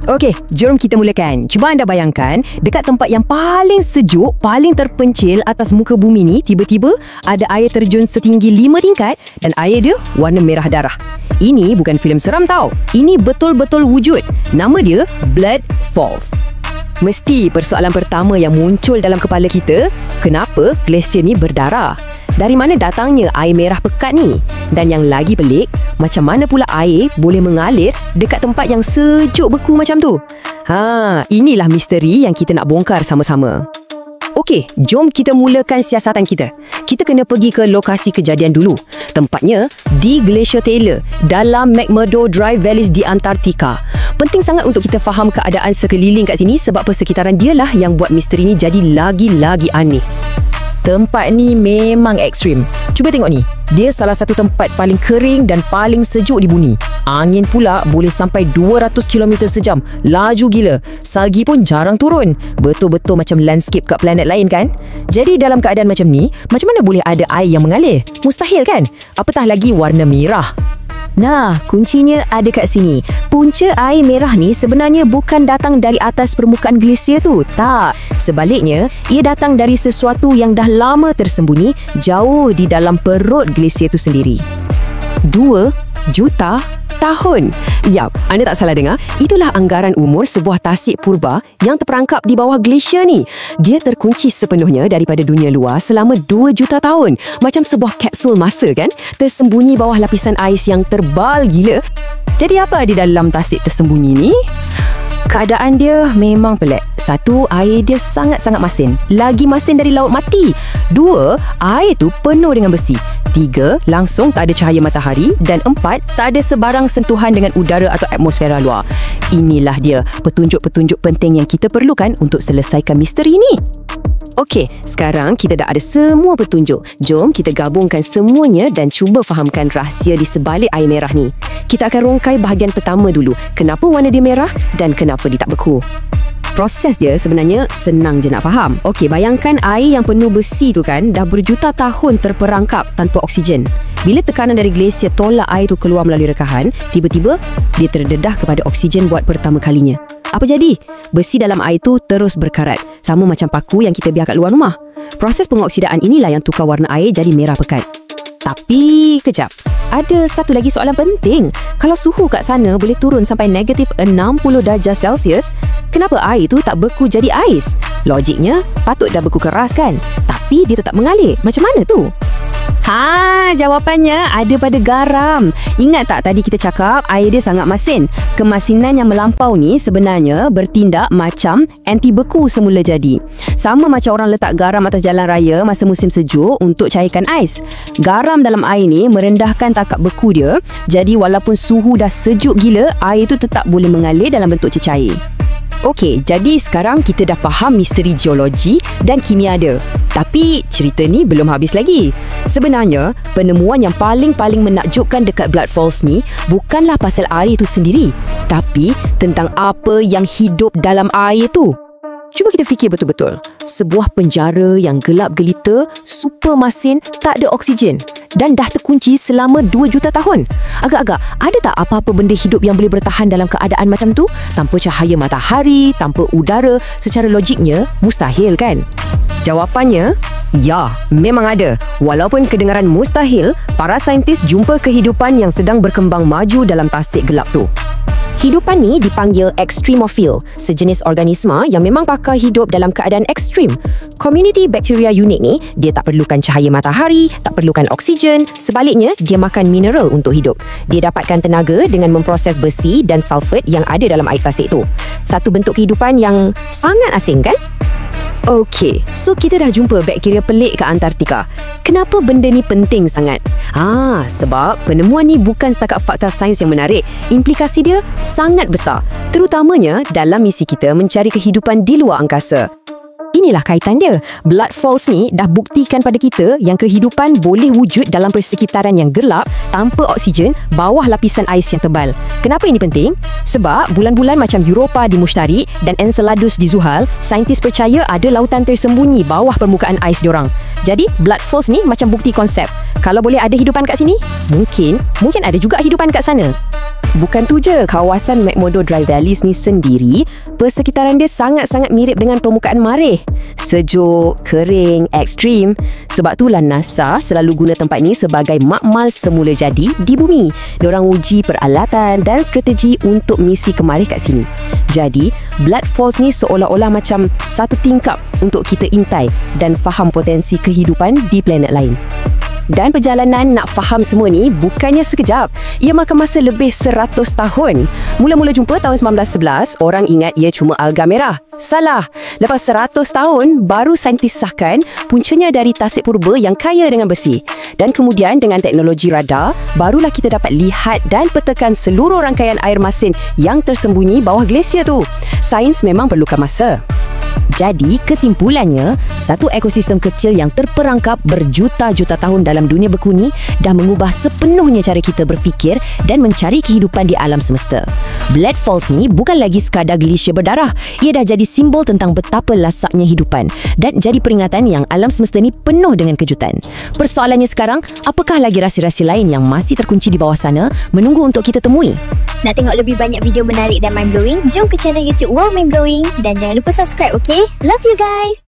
Okey, jom kita mulakan. Cuba anda bayangkan, dekat tempat yang paling sejuk, paling terpencil atas muka bumi ni, tiba-tiba ada air terjun setinggi 5 tingkat dan air dia warna merah darah. Ini bukan filem seram tau. Ini betul-betul wujud. Nama dia Blood Falls. Mesti persoalan pertama yang muncul dalam kepala kita, kenapa glasier ni berdarah? Dari mana datangnya air merah pekat ni? Dan yang lagi pelik, macam mana pula air boleh mengalir dekat tempat yang sejuk beku macam tu? Inilah misteri yang kita nak bongkar sama-sama. Okey, jom kita mulakan siasatan kita. Kita kena pergi ke lokasi kejadian dulu. Tempatnya di Glacier Taylor dalam McMurdo Dry Valleys di Antartika. Penting sangat untuk kita faham keadaan sekeliling kat sini sebab persekitaran dialah yang buat misteri ni jadi lagi-lagi aneh. Tempat ni memang ekstrim. Cuba tengok ni. Dia salah satu tempat paling kering dan paling sejuk di bumi. Angin pula boleh sampai 200 km sejam. Laju gila. Salji pun jarang turun. Betul-betul macam landscape kat planet lain kan? Jadi dalam keadaan macam ni, macam mana boleh ada air yang mengalir? Mustahil kan? Apatah lagi warna merah. Nah, kuncinya ada kat sini. Punca air merah ni sebenarnya bukan datang dari atas permukaan glasier tu. Tak. Sebaliknya, ia datang dari sesuatu yang dah lama tersembunyi jauh di dalam perut glasier tu sendiri. 2 juta tahun. Yap, anda tak salah dengar. Itulah anggaran umur sebuah tasik purba yang terperangkap di bawah glasier ni. Dia terkunci sepenuhnya daripada dunia luar selama 2 juta tahun. Macam sebuah kapsul masa kan? Tersembunyi bawah lapisan ais yang tebal gila. Jadi apa di dalam tasik tersembunyi ni? Keadaan dia memang pelik. 1, air dia sangat-sangat masin. Lagi masin dari laut mati. 2, air tu penuh dengan besi. 3, langsung tak ada cahaya matahari. Dan 4, tak ada sebarang sentuhan dengan udara atau atmosfera luar. Inilah dia petunjuk-petunjuk penting yang kita perlukan untuk selesaikan misteri ni. Okey, sekarang kita dah ada semua petunjuk. Jom kita gabungkan semuanya dan cuba fahamkan rahsia di sebalik air merah ni. Kita akan rongkai bahagian pertama dulu. Kenapa warna dia merah dan kenapa dia tak beku? Proses dia sebenarnya senang je nak faham. Okey, bayangkan air yang penuh besi tu kan dah berjuta tahun terperangkap tanpa oksigen. Bila tekanan dari glasier tolak air tu keluar melalui rekahan, tiba-tiba dia terdedah kepada oksigen buat pertama kalinya. Apa jadi? Besi dalam air tu terus berkarat, sama macam paku yang kita biar kat luar rumah. Proses pengoksidaan inilah yang tukar warna air jadi merah pekat. Tapi, kejap. Ada satu lagi soalan penting. Kalau suhu kat sana boleh turun sampai negatif 60 darjah Celsius, kenapa air tu tak beku jadi ais? Logiknya, patut dah beku keras kan? Tapi dia tetap mengalir. Macam mana tu? Jawapannya ada pada garam. Ingat tak tadi kita cakap air dia sangat masin? Kemasinan yang melampau ni sebenarnya bertindak macam anti beku semula jadi. Sama macam orang letak garam atas jalan raya masa musim sejuk untuk cairkan ais. Garam dalam air ni merendahkan takap beku dia. Jadi walaupun suhu dah sejuk gila, air tu tetap boleh mengalir dalam bentuk cecair. Okey, jadi sekarang kita dah faham misteri geologi dan kimia dia. Tapi cerita ni belum habis lagi. Sebenarnya, penemuan yang paling menakjubkan dekat Blood Falls ni bukanlah pasal air itu sendiri, tapi tentang apa yang hidup dalam air tu. Cuba kita fikir betul-betul. Sebuah penjara yang gelap gelita, super masin, tak ada oksigen dan dah terkunci selama 2 juta tahun. Agak-agak, ada tak apa-apa benda hidup yang boleh bertahan dalam keadaan macam tu? Tanpa cahaya matahari, tanpa udara, secara logiknya mustahil kan? Jawapannya, ya, memang ada. Walaupun kedengaran mustahil, para saintis jumpa kehidupan yang sedang berkembang maju dalam tasik gelap tu. Hidupan ni dipanggil extremophile, sejenis organisma yang memang pakar hidup dalam keadaan ekstrim. Komuniti bakteria unik ni, dia tak perlukan cahaya matahari, tak perlukan oksigen, sebaliknya dia makan mineral untuk hidup. Dia dapatkan tenaga dengan memproses besi dan sulfat yang ada dalam air tasik tu. Satu bentuk kehidupan yang sangat asing kan? Okey, so kita dah jumpa bakteria pelik kat Antartika. Kenapa benda ni penting sangat? Sebab penemuan ni bukan setakat fakta sains yang menarik. Implikasi dia sangat besar, terutamanya dalam misi kita mencari kehidupan di luar angkasa. Inilah kaitan dia. Blood Falls ni dah buktikan pada kita yang kehidupan boleh wujud dalam persekitaran yang gelap tanpa oksigen bawah lapisan ais yang tebal. Kenapa ini penting? Sebab bulan-bulan macam Europa di Mushtari dan Enceladus di Zuhal, saintis percaya ada lautan tersembunyi bawah permukaan ais diorang. Jadi, Blood Falls ni macam bukti konsep. Kalau boleh ada hidupan kat sini, mungkin ada juga hidupan kat sana. Bukan tu je, kawasan McMurdo Dry Valleys ni sendiri, persekitaran dia sangat-sangat mirip dengan permukaan mareh. Sejuk, kering, ekstrim. Sebab itulah NASA selalu guna tempat ni sebagai makmal semula jadi di bumi. Diorang uji peralatan dan strategi untuk misi ke mareh kat sini. Jadi, Blood Falls ni seolah-olah macam satu tingkap untuk kita intai dan faham potensi kehidupan di planet lain. Dan perjalanan nak faham semua ni bukannya sekejap. Ia makan masa lebih 100 tahun. Mula-mula jumpa tahun 1911, orang ingat ia cuma alga merah. Salah. Lepas 100 tahun, baru saintis sahkan puncanya dari tasik purba yang kaya dengan besi. Dan kemudian dengan teknologi radar, barulah kita dapat lihat dan petakan seluruh rangkaian air masin yang tersembunyi bawah glasier tu. Sains memang perlukan masa. Jadi, kesimpulannya, satu ekosistem kecil yang terperangkap berjuta-juta tahun dalam dunia beku ni dah mengubah sepenuhnya cara kita berfikir dan mencari kehidupan di alam semesta. Blood Falls ni bukan lagi sekadar gletser berdarah. Ia dah jadi simbol tentang betapa lasaknya hidupan dan jadi peringatan yang alam semesta ni penuh dengan kejutan. Persoalannya sekarang, apakah lagi rahsia-rahsia lain yang masih terkunci di bawah sana menunggu untuk kita temui? Nak tengok lebih banyak video menarik dan mind-blowing? Jom ke channel YouTube World Mind Blowing dan jangan lupa subscribe, okay? Love you guys!